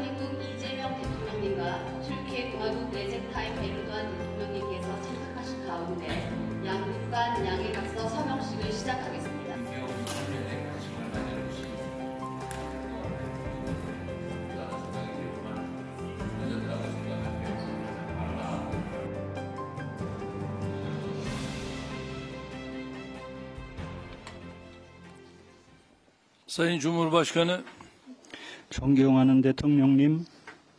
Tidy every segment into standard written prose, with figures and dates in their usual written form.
대한민국 이재명 대통령님과 튀르키예 공화국 레제 타입 에르도안 대통령님께서 참석하신 가운데 양국 간 양해각서 서명식을 시작하겠습니다. Sayın Cumhurbaşkanı, 존경하는 대통령님,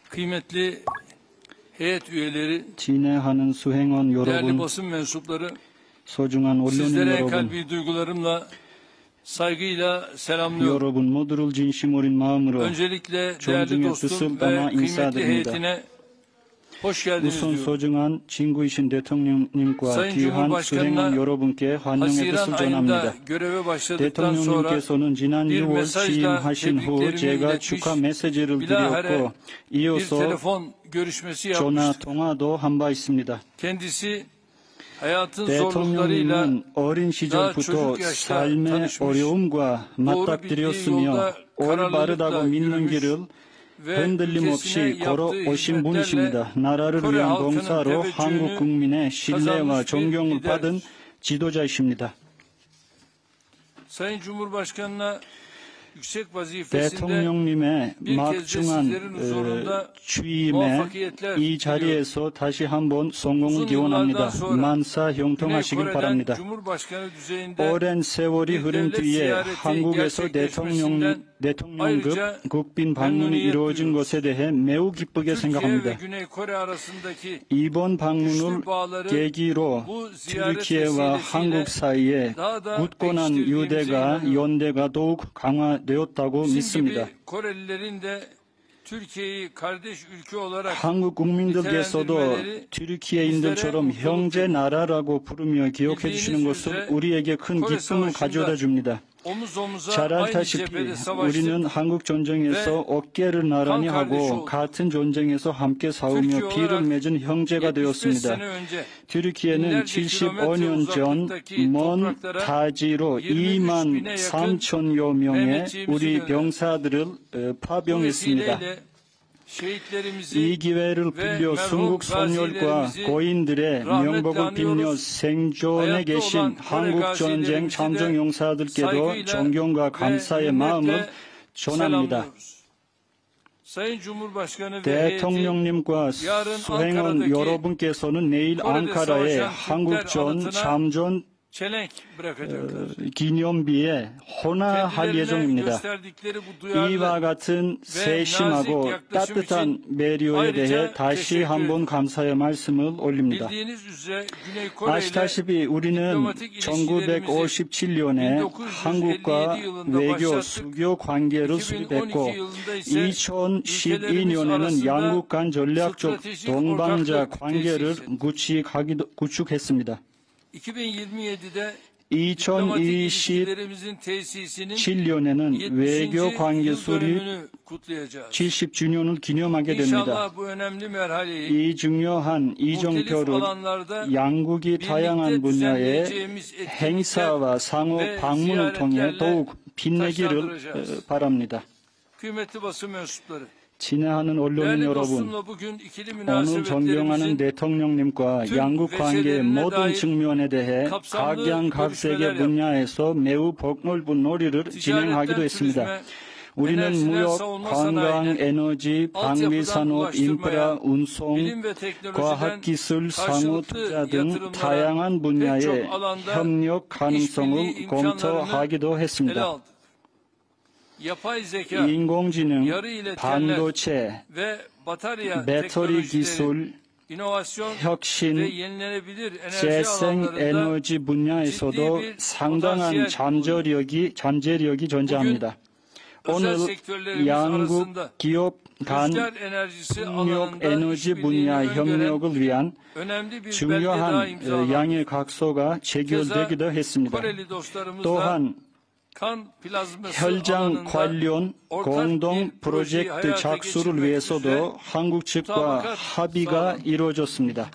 kıymetli heyet üyeleri, 진행하는 수행원 değerli 여러분, basın mensupları, 소중한 언론인 sizlere 여러분, kalbi duygularımla, saygıyla selamlıyorum. 여러분 모두를 진심 어린 마음으로 Öncelikle 존중의 değerli dostum 뜻을 ve 담아 kıymetli 인사드립니다. heyetine hoş geldiniz 우선 diyorum. 소중한 친구이신 대통령님과 Sayın 귀한 Cumhurbaşkanı'na 수행원 여러분께 환영의 Haziran 뜻을 ayında 전합니다. göreve başladıktan sonra 대통령님께서는 지난 bir 6월 mesajla 취임하신 후 tebriklerimi 제가 iletmiş, 축하 메시지를 bilahare 드렸고 bir 이어서 telefon görüşmesi 전화 yapmıştık. 통화도 한 바 있습니다. Kendisi hayatın zorluklarıyla 대통령님은 어린 시절부터 çocuк yaşta 삶의 tanışmış, 어려움과 맞닥뜨렸으며 올바르다고 믿는 길을 흔들림 없이 걸어오신 분이십니다. 나라를 위한 봉사로 한국 국민의 신뢰와 존경을 받은 지도자이십니다. Sayın Cumhurbaşkanı'na yüksek vazifesinde 대통령님의 bir kez de sizlerin 막중한 huzurunda 취임에 muvaffakiyetler 이 자리에서 다시 한번 성공을 기원합니다. 만사 형통하시길 바랍니다. Cumhurbaşkanı düzeyinde 오랜 세월이 흐른 뒤에 한국에서 대통령급 국빈 방문이 이루어진 것에 대해 매우 기쁘게 Türkiye ve 생각합니다. Güney Kore arasındaki 이번 방문을 계기로 튀르키예와 한국 사이에 굳건한 유대가 연대가 더욱 강화되었다고 bizim 믿습니다. gibi Korelilerin de Türkiye'yi kardeş ülke olarak 한국 국민들께서도 튀르키예인들처럼 형제 나라라고 부르며 기억해 주시는 것은 우리에게 큰 기쁨을 가져다 줍니다. omuz omuza 잘 aynı 알다시피 cephede savaştık. 우리는 한국 전쟁에서 어깨를 나란히 하고 같은 전쟁에서 함께 싸우며 피를 맺은 형제가 75 되었습니다. sene önce 튀르키예는 75년 전 먼 타지로 2만 3천여 명의 우리 병사들을 bu 파병했습니다. vesileyle şehitlerimizi 이 기회를 빌려 순국 선열과 고인들의 명복을 빌며 생존해 계신 한국전쟁 참전용사들께도 존경과 감사의 마음을 전합니다. Sayın Cumhurbaşkanı ve 대통령님과 수행원 여러분께서는 내일 앙카라에 한국전 참전 çelenk bırakacaklar. 기념비에 헌화할 예정입니다. 이와 같은 세심하고 따뜻한 배려에 대해 다시 한번 감사의 말씀을 올립니다. 아시다시피 우리는 1957년에 한국과 외교, 수교 관계를 수립했고 2012년에는 양국 간 전략적 동반자 관계를 구축했습니다. 2027년에는 외교 관계 수립 70주년을 기념하게 됩니다. 이 중요한 이정표를 양국이 다양한 분야의 행사와 상호 방문을 통해 더욱 빛내기를 바랍니다. 친애하는 언론인 여러분, 오늘 존경하는 대통령님과 양국 관계의 모든 측면에 대해 각양각색의 분야에서 매우 폭넓은 놀이를 진행하기도 했습니다. 우리는 무역, 관광, 에너지, 방위산업, 인프라, 운송, 과학기술, 상호투자 등 다양한 분야의 협력 가능성을 검토하기도 했습니다. 인공지능, 반도체, 배터리 기술, 혁신, 재생에너지 분야에서도 상당한 잠재력이 존재합니다. 오늘 양국 기업 간 풍력 에너지 분야 협력을 위한 중요한 양해 각서가 체결되기도 했습니다. 또한 혈장 관련 공동 프로젝트 착수를 위해서도 한국 측과 합의가 이루어졌습니다.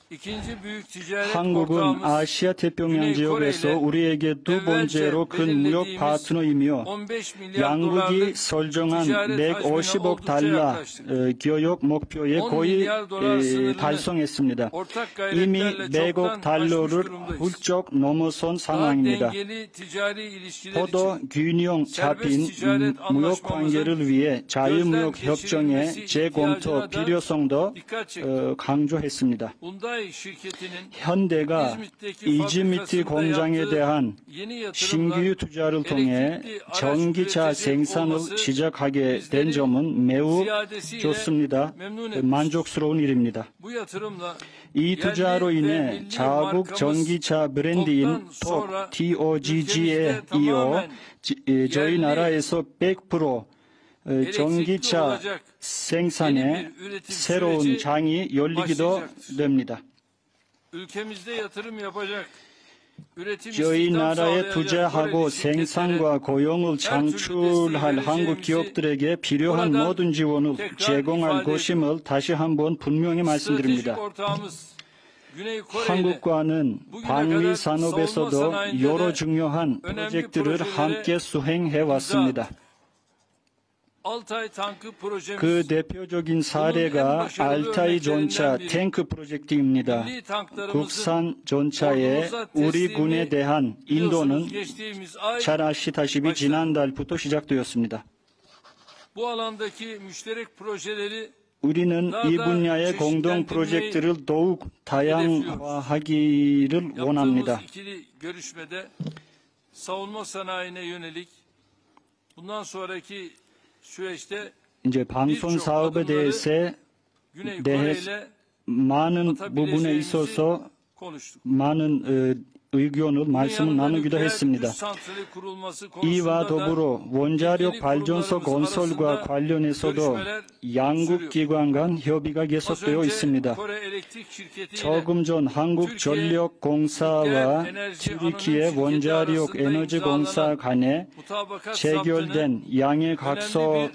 İkinci büyük ticaret 한국은 ortağımız 아시아 태평양 지역에서 우리에게 두 번째로 큰 무역 파트너이며 15 milyar 양국이 dolarlık 설정한 ticaret 150억 hacmine 달러 oldukça yaklaştık. 교역 목표에 10 거의 milyar dolar sınırını 달성했습니다. ortak 이미 gayretlerle 100억 çoktan aşmış 달러를 durumdayız. 훌쩍 넘어선 Daha 상황입니다. dengeli ticari ilişkiler 포도 için 균형 잡힌 무역 관계를 위해 자유무역 협정의 재검토 필요성도 dikkat çekti. 강조했습니다. Hyundai şirketinin 현대가 이즈미트 공장에 대한 yeni yatırımla 신규 투자를 통해 전기차 생산을 시작하게 된 점은 매우 좋습니다. 만족스러운 일입니다. bu yatırımla 이 투자로 인해 자국 전기차 브랜드인 TOGG에 이어 저희 나라에서 100% 전기차 생산에 새로운 장이 열리기도 됩니다. ülkemizde yatırım yapacak, üretim 저희 istihdam 나라에 sağlayacak 투자하고 Koreli şirketlere 생산과 고용을 창출할 한국 기업들에게 필요한 모든 지원을 제공할 것임을 다시 한번 분명히 stratejik 말씀드립니다. ortağımız Güney Kore ile 한국과는 방위 산업에서도 여러 중요한 프로젝트를 함께 수행해 왔습니다. Altay tankı projemiz 그 대표적인 사례가 알타이 전차 탱크 프로젝트입니다. milli tanklarımızın 국산 전차에 우리 군에 대한 인도는 geçtiğimiz ay 잘 아시다시피 지난달부터 시작되었습니다. bu alandaki müşterek projeleri 우리는 이 분야의 공동 프로젝트를 더욱 다양화하기를 원합니다. yaptığımız ikili görüşmede savunma sanayine yönelik bundan sonraki süreçte 이제 방송 사업에 대해서 Güney Kore ile 많은 부분에 있어서 konuştuk. 많은 의견을 말씀을 나누기도 했습니다. 이와 더불어 원자력 발전소 건설과 관련해서도 양국 기관 간 협의가 계속되어 있습니다. 조금 전 한국전력공사와 튀르키예 원자력 에너지공사 간에 체결된 양해 각서는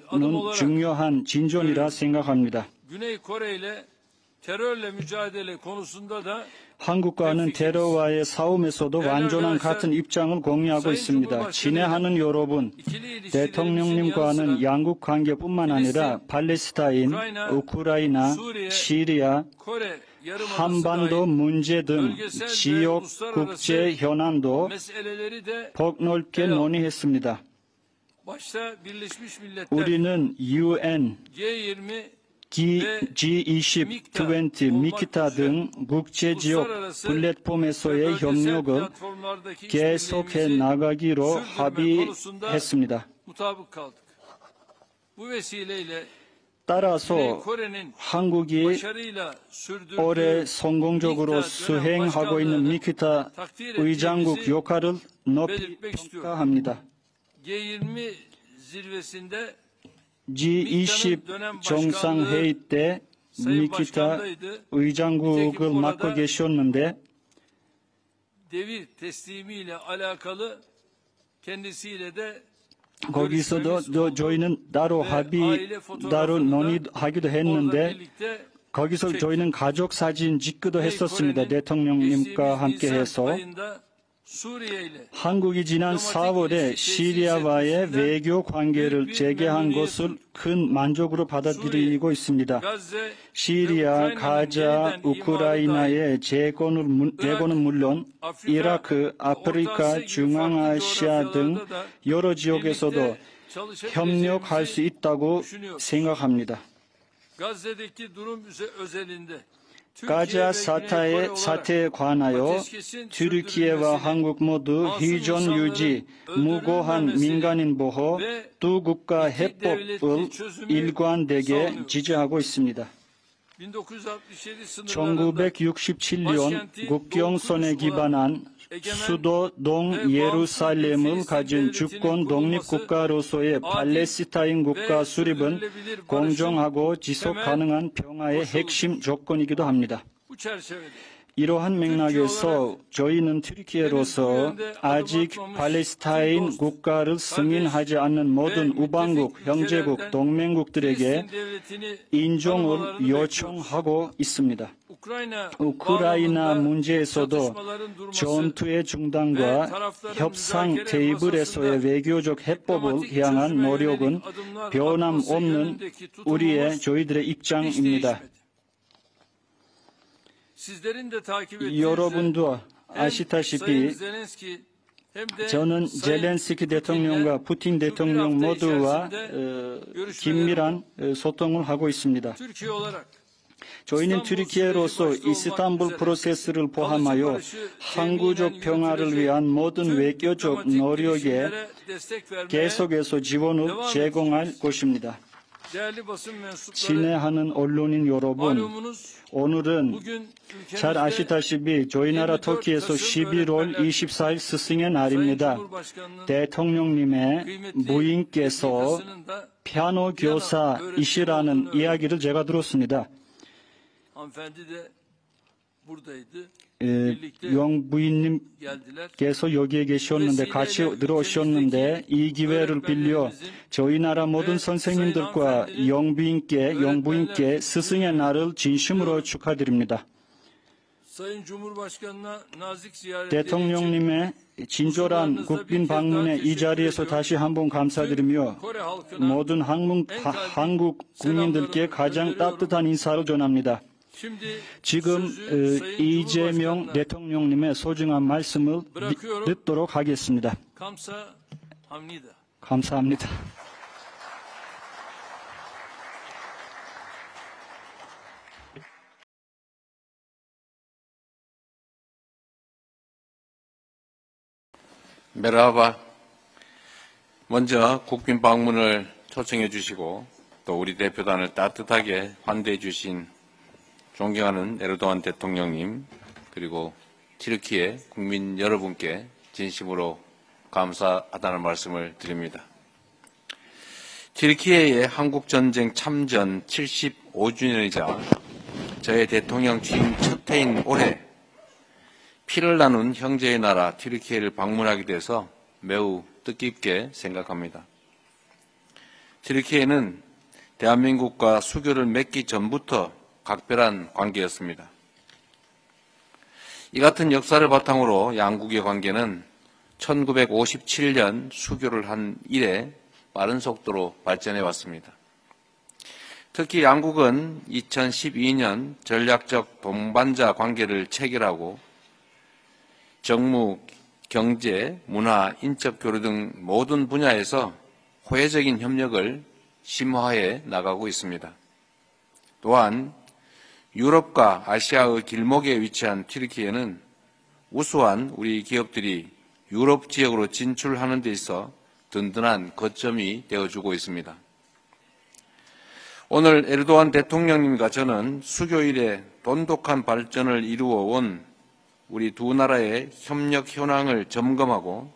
중요한 진전이라 생각합니다. Güney Kore ile terörle mücadele konusunda da 한국과는 테러와의 싸움에서도 완전한 같은 입장을 공유하고 있습니다. 친애하는 여러분, 대통령님과는 양국 관계뿐만 아니라 팔레스타인, 우크라이나, 시리아, Kore 한반도 문제 등 지역 국제 현안도 meseleleri de 폭넓게 논의했습니다. başta Birleşmiş Milletler, 우리는 UN, G20 G20, 20, 미키타 등 국제지역 플랫폼에서의 협력을 계속해 나가기로 합의했습니다. mutabık kaldık. Bu vesileyle 따라서 Kore'nin 한국이 başarıyla sürdürdüğü 올해 성공적으로 수행하고 있는 미키타 의장국 역할을 높이 평가합니다. G20 zirvesinde G20 정상회의 때 미키타 의장국을 맡고 계셨는데 devir teslimiyle alakalı kendisiyle de 거기서도 저희는 따로 따로 논의하기도 했는데 거기서 저희는 가족 사진 찍기도 했었습니다. 대통령님과 함께해서 한국이 지난 4월에 시리아와의 외교 관계를 재개한 것을 큰 만족으로 받아들이고 있습니다. 시리아, 가자, 우크라이나의 재건은 물론 이라크, 아프리카, 중앙아시아 등 여러 지역에서도 협력할 수 있다고 생각합니다. 가자 사태에 관하여 튀르키예와 한국 모두 휴전 유지, 무고한 민간인 보호, 두 국가 해법을 일관되게 지지하고 있습니다. 1967년 국경선에 기반한 수도 동예루살렘을 가진 주권 독립국가로서의 팔레스타인 국가 수립은 공정하고 지속 가능한 평화의 핵심 조건이기도 합니다. 이러한 맥락에서 저희는 튀르키예로서 아직 팔레스타인 국가를 승인하지 않는 모든 우방국, 형제국, 동맹국들에게 인정을 요청하고 있습니다. 우크라이나 문제에서도 전투의 중단과 협상 테이블에서의 외교적 해법을 향한 노력은 변함없는 저희들의 입장입니다. 여러분도 아시다시피 저는 젤렌스키 대통령과 푸틴 대통령 모두와 긴밀한 소통을 하고 있습니다. 저희는 튀르키예로서 이스탄불 프로세스를 포함하여 항구적 평화를 위한 모든 외교적 노력에 계속해서 지원을 제공할 것입니다. 친애하는 언론인 여러분, 오늘은 잘 아시다시피 저희 나라 터키에서 11월 24일 스승의 날입니다. 대통령님의 부인께서 피아노 교사이시라는 이야기를 제가 들었습니다. 영부인님께서 여기에 계셨는데 같이 들어오셨는데 이 기회를 빌려 저희 나라 모든 선생님들과 영부인께 스승의 날을 진심으로 축하드립니다. 대통령님의 친절한 국빈 방문에 이 자리에서 다시 한번 감사드리며 모든 한국 국민들께 가장 따뜻한 인사를 전합니다. 지금 이재명 대통령님의 소중한 말씀을 듣도록 하겠습니다. 감사합니다. 메라바, 먼저 국빈 방문을 초청해 주시고 또 우리 대표단을 따뜻하게 환대해 주신 존경하는 에르도안 대통령님, 그리고 튀르키예 국민 여러분께 진심으로 감사하다는 말씀을 드립니다. 튀르키예의 한국전쟁 참전 75주년이자 저의 대통령 취임 첫 해인 올해 피를 나눈 형제의 나라 튀르키예를 방문하게 돼서 매우 뜻깊게 생각합니다. 튀르키예는 대한민국과 수교를 맺기 전부터 각별한 관계였습니다. 이 같은 역사를 바탕으로 양국의 관계는 1957년 수교를 한 이래 빠른 속도로 발전해 왔습니다. 특히 양국은 2012년 전략적 동반자 관계를 체결하고 정무, 경제, 문화, 인적 교류 등 모든 분야에서 호혜적인 협력을 심화해 나가고 있습니다. 또한 유럽과 아시아의 길목에 위치한 튀르키예는 우수한 우리 기업들이 유럽 지역으로 진출하는 데 있어 든든한 거점이 되어주고 있습니다. 오늘 에르도안 대통령님과 저는 수교 이래 돈독한 발전을 이루어온 우리 두 나라의 협력 현황을 점검하고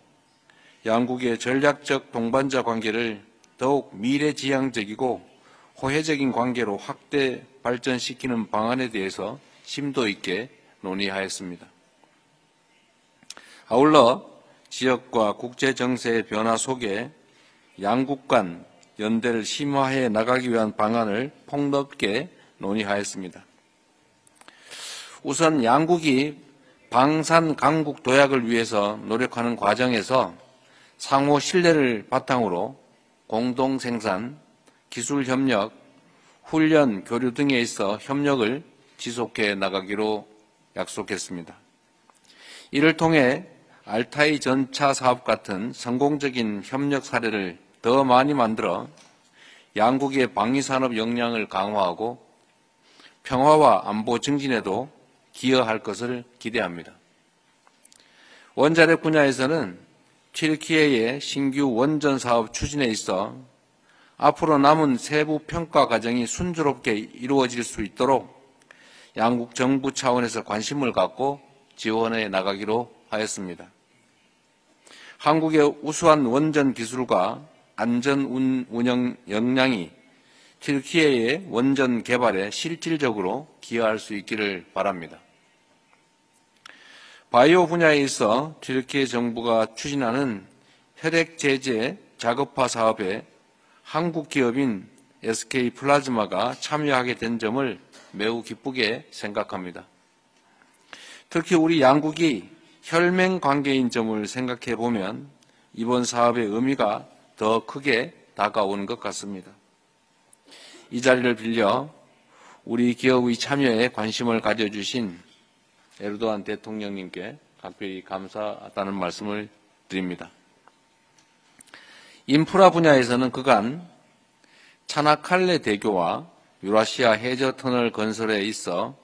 양국의 전략적 동반자 관계를 더욱 미래지향적이고 호혜적인 관계로 확대 발전시키는 방안에 대해서 심도 있게 논의하였습니다. 아울러 지역과 국제 정세의 변화 속에 양국 간 연대를 심화해 나가기 위한 방안을 폭넓게 논의하였습니다. 우선 양국이 방산 강국 도약을 위해서 노력하는 과정에서 상호 신뢰를 바탕으로 공동 생산, 기술 협력, 훈련, 교류 등에 있어 협력을 지속해 나가기로 약속했습니다. 이를 통해 알타이 전차 사업 같은 성공적인 협력 사례를 더 많이 만들어 양국의 방위산업 역량을 강화하고 평화와 안보 증진에도 기여할 것을 기대합니다. 원자력 분야에서는 튀르키예의 신규 원전 사업 추진에 있어 앞으로 남은 세부 평가 과정이 순조롭게 이루어질 수 있도록 양국 정부 차원에서 관심을 갖고 지원해 나가기로 하였습니다. 한국의 우수한 원전 기술과 안전 운영 역량이 튀르키예의 원전 개발에 실질적으로 기여할 수 있기를 바랍니다. 바이오 분야에 있어 튀르키예 정부가 추진하는 혈액 제제 자급화 사업에 한국 기업인 SK 플라즈마가 참여하게 된 점을 매우 기쁘게 생각합니다. 특히 우리 양국이 혈맹 관계인 점을 생각해 보면 이번 사업의 의미가 더 크게 다가오는 것 같습니다. 이 자리를 빌려 우리 기업의 참여에 관심을 가져주신 에르도안 대통령님께 각별히 감사하다는 말씀을 드립니다. 인프라 분야에서는 그간 차나칼레 대교와 유라시아 해저 터널 건설에 있어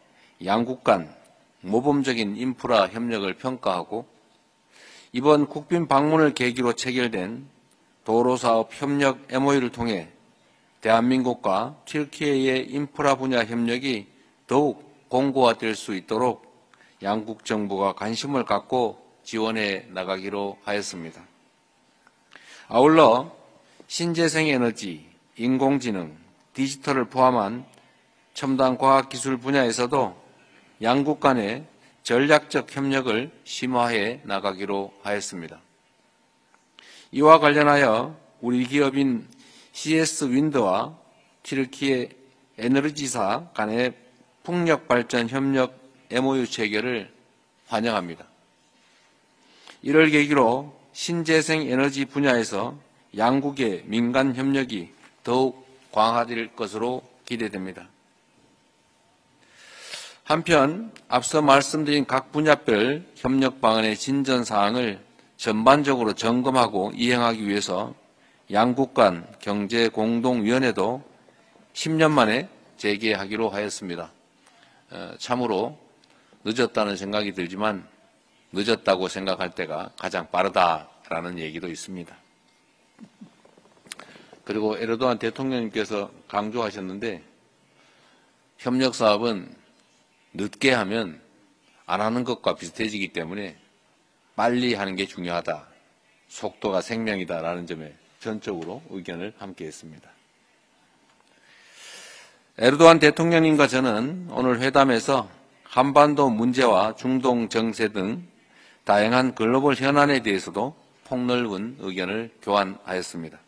양국 간 모범적인 인프라 협력을 평가하고 이번 국빈 방문을 계기로 체결된 도로사업 협력 MOU를 통해 대한민국과 튀르키예의 인프라 분야 협력이 더욱 공고화될 수 있도록 양국 정부가 관심을 갖고 지원해 나가기로 하였습니다. 아울러 신재생에너지, 인공지능, 디지털을 포함한 첨단 과학기술 분야에서도 양국 간의 전략적 협력을 심화해 나가기로 하였습니다. 이와 관련하여 우리 기업인 CS-윈드와 튀르키예 에너지사 간의 풍력발전 협력 MOU 체결을 환영합니다. 이를 계기로 신재생 에너지 분야에서 양국의 민간 협력이 더욱 강화될 것으로 기대됩니다. 한편 앞서 말씀드린 각 분야별 협력 방안의 진전 사항을 전반적으로 점검하고 이행하기 위해서 양국 간 경제공동위원회도 10년 만에 재개하기로 하였습니다. 참으로 늦었다는 생각이 들지만 늦었다고 생각할 때가 가장 빠르다라는 얘기도 있습니다. 그리고 에르도안 대통령님께서 강조하셨는데 협력사업은 늦게 하면 안 하는 것과 비슷해지기 때문에 빨리 하는 게 중요하다. 속도가 생명이다라는 점에 전적으로 의견을 함께했습니다. 에르도안 대통령님과 저는 오늘 회담에서 한반도 문제와 중동 정세 등 다양한 글로벌 현안에 대해서도 폭넓은 의견을 교환하였습니다.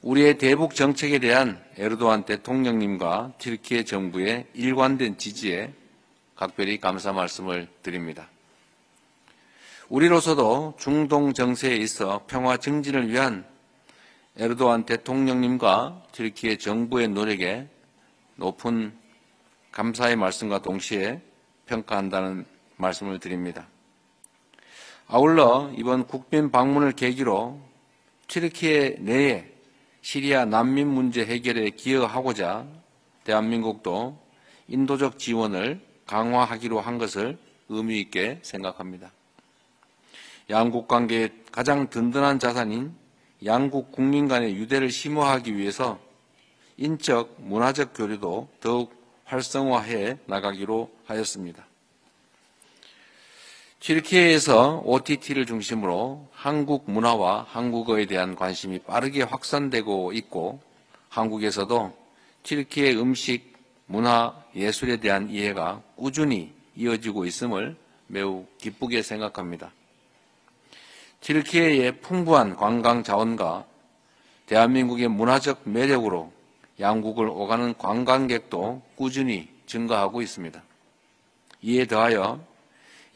우리의 대북 정책에 대한 에르도안 대통령님과 튀르키예 정부의 일관된 지지에 각별히 감사 말씀을 드립니다. 우리로서도 중동 정세에 있어 평화 증진을 위한 에르도안 대통령님과 튀르키예 정부의 노력에 높은 감사의 말씀과 동시에 평가한다는 말씀을 드립니다. 아울러 이번 국빈 방문을 계기로 튀르키예 내에 시리아 난민 문제 해결에 기여하고자 대한민국도 인도적 지원을 강화하기로 한 것을 의미 있게 생각합니다. 양국 관계의 가장 든든한 자산인 양국 국민 간의 유대를 심화하기 위해서 인적, 문화적 교류도 더욱 활성화해 나가기로 하였습니다. 튀르키예에서 OTT를 중심으로 한국 문화와 한국어에 대한 관심이 빠르게 확산되고 있고 한국에서도 튀르키예 음식, 문화, 예술에 대한 이해가 꾸준히 이어지고 있음을 매우 기쁘게 생각합니다. 튀르키예의 풍부한 관광 자원과 대한민국의 문화적 매력으로 양국을 오가는 관광객도 꾸준히 증가하고 있습니다. 이에 더하여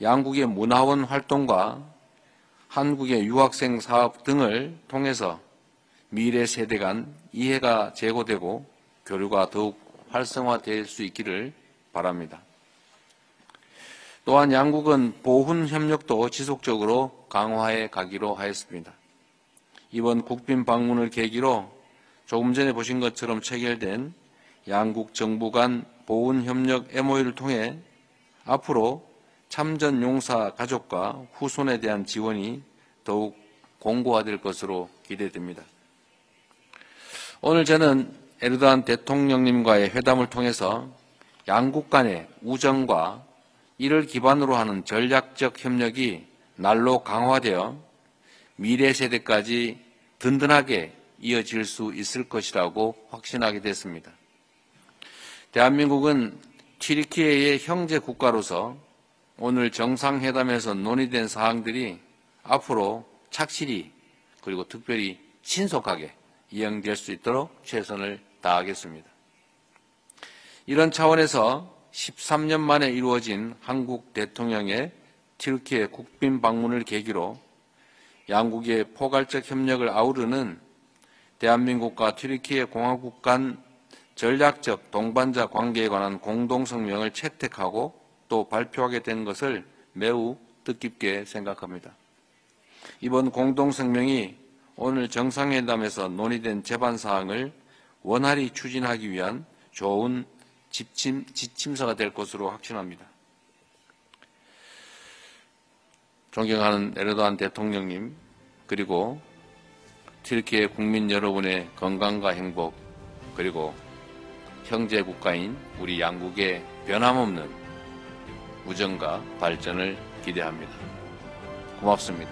양국의 문화원 활동과 한국의 유학생 사업 등을 통해서 미래 세대 간 이해가 제고되고 교류가 더욱 활성화될 수 있기를 바랍니다. 또한 양국은 보훈 협력도 지속적으로 강화해 가기로 하였습니다. 이번 국빈 방문을 계기로 조금 전에 보신 것처럼 체결된 양국 정부 간 보훈 협력 MOU를 통해 앞으로 참전 용사 가족과 후손에 대한 지원이 더욱 공고화될 것으로 기대됩니다. 오늘 저는 에르도안 대통령님과의 회담을 통해서 양국 간의 우정과 이를 기반으로 하는 전략적 협력이 날로 강화되어 미래 세대까지 든든하게 이어질 수 있을 것이라고 확신하게 됐습니다. 대한민국은 튀르키예의 형제 국가로서 오늘 정상회담에서 논의된 사항들이 앞으로 착실히 그리고 특별히 신속하게 이행될 수 있도록 최선을 다하겠습니다. 이런 차원에서 13년 만에 이루어진 한국 대통령의 튀르키예 국빈 방문을 계기로 양국의 포괄적 협력을 아우르는 대한민국과 튀르키예 공화국 간 전략적 동반자 관계에 관한 공동성명을 채택하고 또 발표하게 된 것을 매우 뜻깊게 생각합니다. 이번 공동성명이 오늘 정상회담에서 논의된 제반사항을 원활히 추진하기 위한 좋은 지침서가 될 것으로 확신합니다. 존경하는 에르도안 대통령님, 그리고 튀르키예 국민 여러분의 건강과 행복, 그리고 형제 국가인 우리 양국의 변함없는 우정과 발전을 기대합니다. 고맙습니다.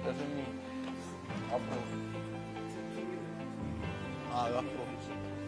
대통령님, 앞으로. 앞으로.